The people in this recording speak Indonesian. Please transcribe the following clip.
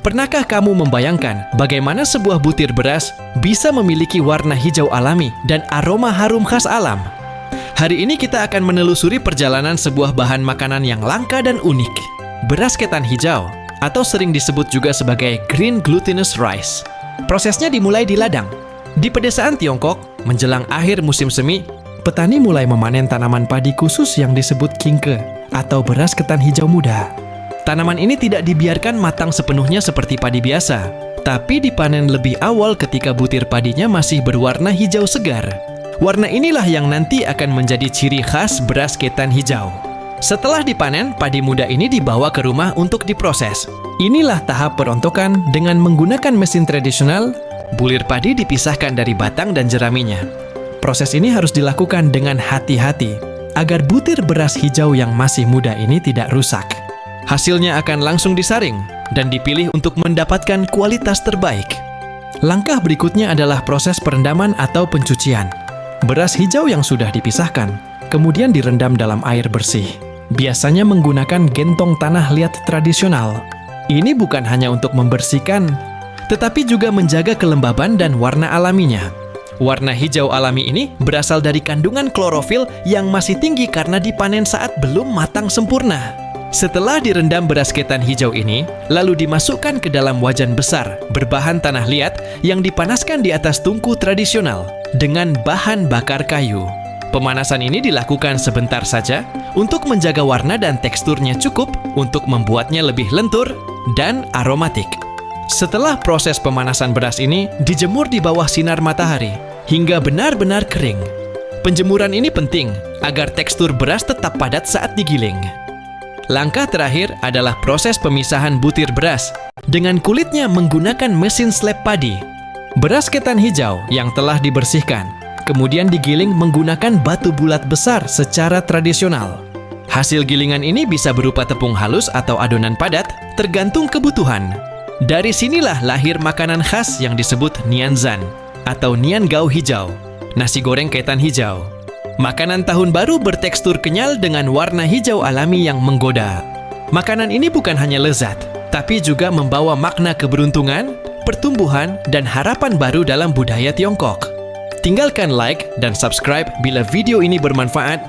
Pernahkah kamu membayangkan bagaimana sebuah butir beras bisa memiliki warna hijau alami dan aroma harum khas alam? Hari ini kita akan menelusuri perjalanan sebuah bahan makanan yang langka dan unik, beras ketan hijau, atau sering disebut juga sebagai green glutinous rice. Prosesnya dimulai di ladang. Di pedesaan Tiongkok, menjelang akhir musim semi, petani mulai memanen tanaman padi khusus yang disebut kingke, atau beras ketan hijau muda. Tanaman ini tidak dibiarkan matang sepenuhnya seperti padi biasa, tapi dipanen lebih awal ketika butir padinya masih berwarna hijau segar. Warna inilah yang nanti akan menjadi ciri khas beras ketan hijau. Setelah dipanen, padi muda ini dibawa ke rumah untuk diproses. Inilah tahap perontokan dengan menggunakan mesin tradisional. Bulir padi dipisahkan dari batang dan jeraminya. Proses ini harus dilakukan dengan hati-hati agar butir beras hijau yang masih muda ini tidak rusak. Hasilnya akan langsung disaring dan dipilih untuk mendapatkan kualitas terbaik. Langkah berikutnya adalah proses perendaman atau pencucian. Beras hijau yang sudah dipisahkan kemudian direndam dalam air bersih. Biasanya menggunakan gentong tanah liat tradisional. Ini bukan hanya untuk membersihkan, tetapi juga menjaga kelembaban dan warna alaminya. Warna hijau alami ini berasal dari kandungan klorofil yang masih tinggi karena dipanen saat belum matang sempurna. Setelah direndam beras ketan hijau ini, lalu dimasukkan ke dalam wajan besar berbahan tanah liat yang dipanaskan di atas tungku tradisional dengan bahan bakar kayu. Pemanasan ini dilakukan sebentar saja untuk menjaga warna dan teksturnya cukup untuk membuatnya lebih lentur dan aromatik. Setelah proses pemanasan beras ini dijemur di bawah sinar matahari hingga benar-benar kering. Penjemuran ini penting agar tekstur beras tetap padat saat digiling. Langkah terakhir adalah proses pemisahan butir beras dengan kulitnya menggunakan mesin slab padi. Beras ketan hijau yang telah dibersihkan kemudian digiling menggunakan batu bulat besar secara tradisional. Hasil gilingan ini bisa berupa tepung halus atau adonan padat, tergantung kebutuhan. Dari sinilah lahir makanan khas yang disebut nianzan atau nian gao hijau, nasi goreng ketan hijau. Makanan tahun baru bertekstur kenyal dengan warna hijau alami yang menggoda. Makanan ini bukan hanya lezat, tapi juga membawa makna keberuntungan, pertumbuhan, dan harapan baru dalam budaya Tiongkok. Tinggalkan like dan subscribe bila video ini bermanfaat